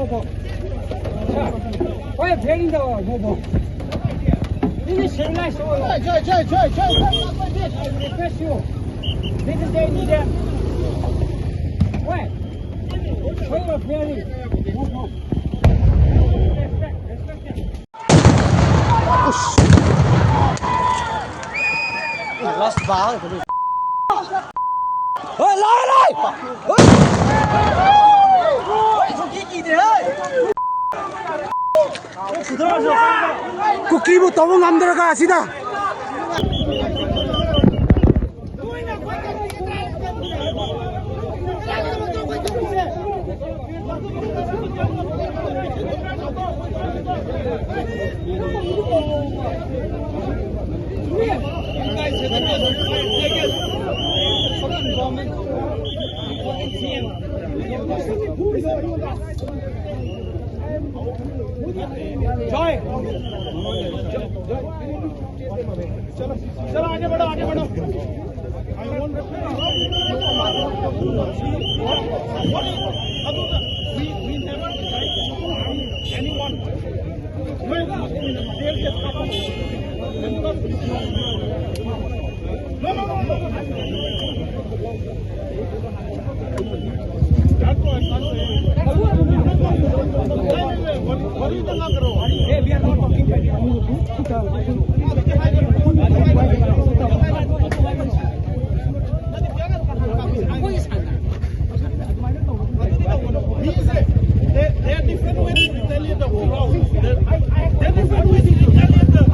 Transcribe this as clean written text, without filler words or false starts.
뭐. 자, 왜 배린다고 뭐. 이게 제일 나이스. 패스요. This day need them. Why? Why are very? Move. Last ball. Ơi lại lại. 국기부 너무 맘대로 가 시다. चलो आगे बढ़ो we never anyone Hey, we are not talking They are different ways to retaliate the whole. They are different ways to retaliate the